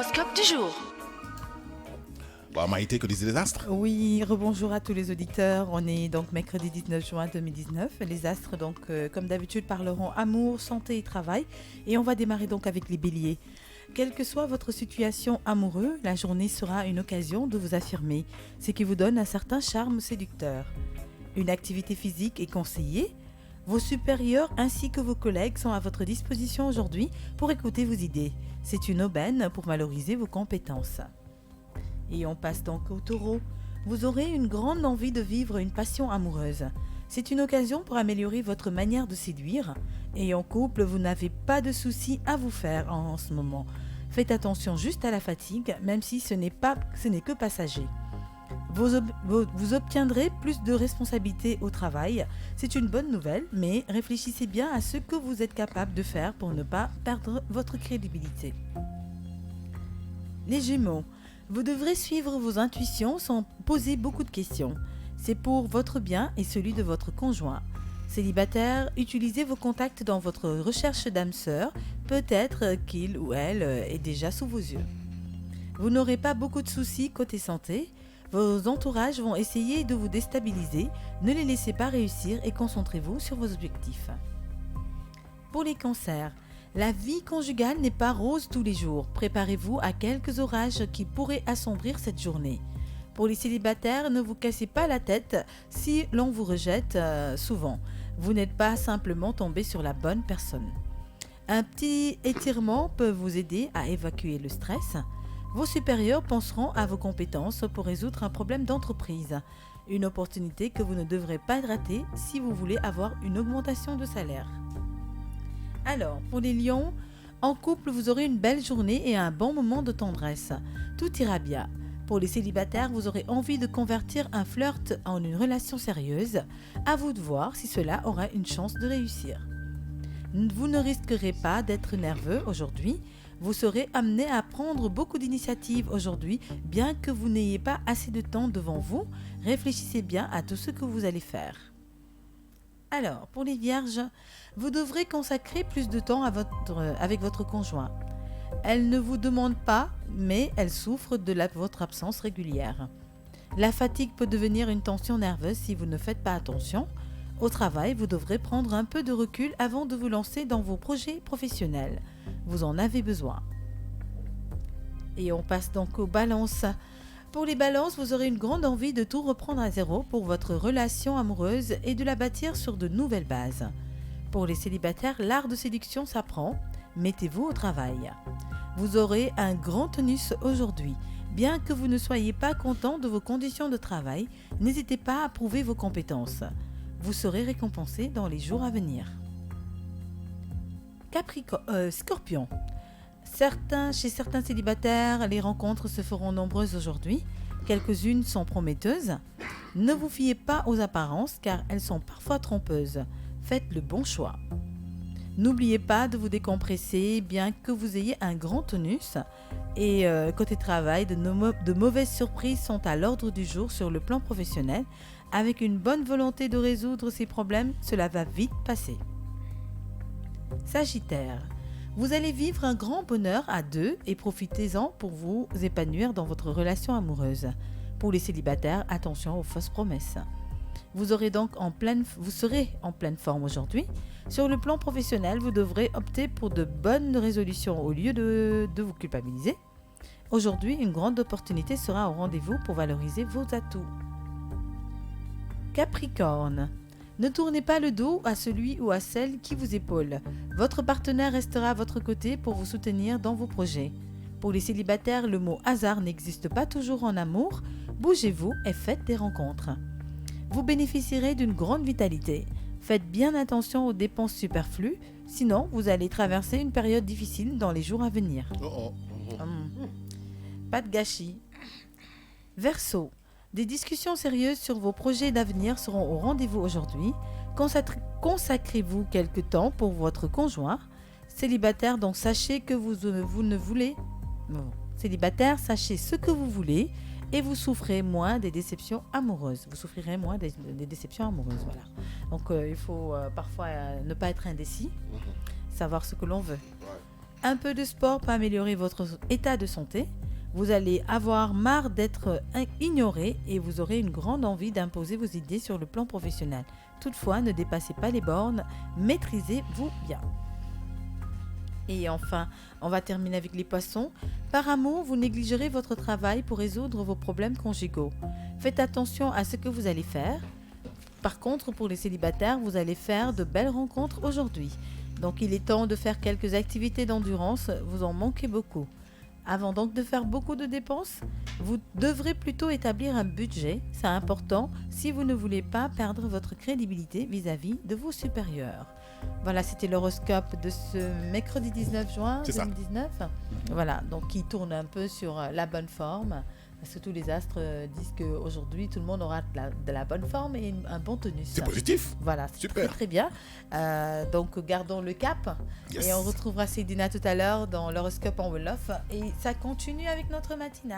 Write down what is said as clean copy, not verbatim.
L'horoscope du jour. Bon, Maïté, que disent les astres? Oui, rebonjour à tous les auditeurs. On est donc mercredi 19 juin 2019. Les astres, donc, comme d'habitude, parleront amour, santé et travail. Et on va démarrer donc avec les béliers. Quelle que soit votre situation amoureuse, la journée sera une occasion de vous affirmer, ce qui vous donne un certain charme séducteur. Une activité physique est conseillée. Vos supérieurs ainsi que vos collègues sont à votre disposition aujourd'hui pour écouter vos idées. C'est une aubaine pour valoriser vos compétences. Et on passe donc au taureau. Vous aurez une grande envie de vivre une passion amoureuse. C'est une occasion pour améliorer votre manière de séduire. Et en couple, vous n'avez pas de soucis à vous faire en ce moment. Faites attention juste à la fatigue, même si ce n'est que passager. Vous obtiendrez plus de responsabilités au travail. C'est une bonne nouvelle, mais réfléchissez bien à ce que vous êtes capable de faire pour ne pas perdre votre crédibilité. Les Gémeaux. Vous devrez suivre vos intuitions sans poser beaucoup de questions. C'est pour votre bien et celui de votre conjoint. Célibataire, utilisez vos contacts dans votre recherche d'âme sœur. Peut-être qu'il ou elle est déjà sous vos yeux. Vous n'aurez pas beaucoup de soucis côté santé. Vos entourages vont essayer de vous déstabiliser. Ne les laissez pas réussir et concentrez-vous sur vos objectifs. Pour les cancers, la vie conjugale n'est pas rose tous les jours. Préparez-vous à quelques orages qui pourraient assombrir cette journée. Pour les célibataires, ne vous cassez pas la tête si l'on vous rejette souvent. Vous n'êtes pas simplement tombé sur la bonne personne. Un petit étirement peut vous aider à évacuer le stress. Vos supérieurs penseront à vos compétences pour résoudre un problème d'entreprise. Une opportunité que vous ne devrez pas rater si vous voulez avoir une augmentation de salaire. Alors, pour les lions, en couple, vous aurez une belle journée et un bon moment de tendresse. Tout ira bien. Pour les célibataires, vous aurez envie de convertir un flirt en une relation sérieuse. À vous de voir si cela aura une chance de réussir. Vous ne risquerez pas d'être nerveux aujourd'hui. Vous serez amené à prendre beaucoup d'initiatives aujourd'hui, bien que vous n'ayez pas assez de temps devant vous. Réfléchissez bien à tout ce que vous allez faire. Alors, pour les vierges, vous devrez consacrer plus de temps avec votre conjoint. Elle ne vous demande pas, mais elle souffre de votre absence régulière. La fatigue peut devenir une tension nerveuse si vous ne faites pas attention. Au travail, vous devrez prendre un peu de recul avant de vous lancer dans vos projets professionnels. Vous en avez besoin. Et on passe donc aux balances. Pour les balances, vous aurez une grande envie de tout reprendre à zéro pour votre relation amoureuse et de la bâtir sur de nouvelles bases. Pour les célibataires, l'art de séduction s'apprend. Mettez-vous au travail. Vous aurez un grand tonus aujourd'hui. Bien que vous ne soyez pas content de vos conditions de travail, n'hésitez pas à prouver vos compétences. Vous serez récompensé dans les jours à venir. Scorpion. Chez certains célibataires, les rencontres se feront nombreuses aujourd'hui. Quelques-unes sont prometteuses. Ne vous fiez pas aux apparences car elles sont parfois trompeuses. Faites le bon choix. N'oubliez pas de vous décompresser bien que vous ayez un grand tonus. Et côté travail, de mauvaises surprises sont à l'ordre du jour sur le plan professionnel. Avec une bonne volonté de résoudre ces problèmes, cela va vite passer. Sagittaire. Vous allez vivre un grand bonheur à deux et profitez-en pour vous épanouir dans votre relation amoureuse. Pour les célibataires, attention aux fausses promesses. Vous serez en pleine forme aujourd'hui. Sur le plan professionnel, vous devrez opter pour de bonnes résolutions au lieu de vous culpabiliser. Aujourd'hui, une grande opportunité sera au rendez-vous pour valoriser vos atouts. Capricorne. Ne tournez pas le dos à celui ou à celle qui vous épaule. Votre partenaire restera à votre côté pour vous soutenir dans vos projets. Pour les célibataires, le mot hasard n'existe pas toujours en amour. Bougez-vous et faites des rencontres. Vous bénéficierez d'une grande vitalité. Faites bien attention aux dépenses superflues, sinon vous allez traverser une période difficile dans les jours à venir. Pas de gâchis. Verseau. Des discussions sérieuses sur vos projets d'avenir seront au rendez-vous aujourd'hui. Consacrez-vous quelque temps pour votre conjoint. Célibataire, donc sachez que vous ne voulez... Célibataire, sachez ce que vous voulez et vous souffrez moins des déceptions amoureuses. Vous souffrirez moins des déceptions amoureuses, voilà. Donc il faut parfois ne pas être indécis, savoir ce que l'on veut. Un peu de sport peut améliorer votre état de santé. Vous allez avoir marre d'être ignoré et vous aurez une grande envie d'imposer vos idées sur le plan professionnel. Toutefois, ne dépassez pas les bornes, maîtrisez-vous bien. Et enfin, on va terminer avec les poissons. Par amour, vous négligerez votre travail pour résoudre vos problèmes conjugaux. Faites attention à ce que vous allez faire. Par contre, pour les célibataires, vous allez faire de belles rencontres aujourd'hui. Donc, il est temps de faire quelques activités d'endurance, vous en manquez beaucoup. Avant donc de faire beaucoup de dépenses, vous devrez plutôt établir un budget. C'est important si vous ne voulez pas perdre votre crédibilité vis-à-vis de vos supérieurs. Voilà, c'était l'horoscope de ce mercredi 19 juin C'est ça. 2019. Voilà, donc qui tourne un peu sur la bonne forme. Parce que tous les astres disent qu'aujourd'hui, tout le monde aura de la bonne forme et un bon tonus. C'est positif. Voilà, c'est Super. très, très bien. Donc, gardons le cap. Yes. Et on retrouvera Cédina tout à l'heure dans l'horoscope en Wolof. Et ça continue avec notre matinale.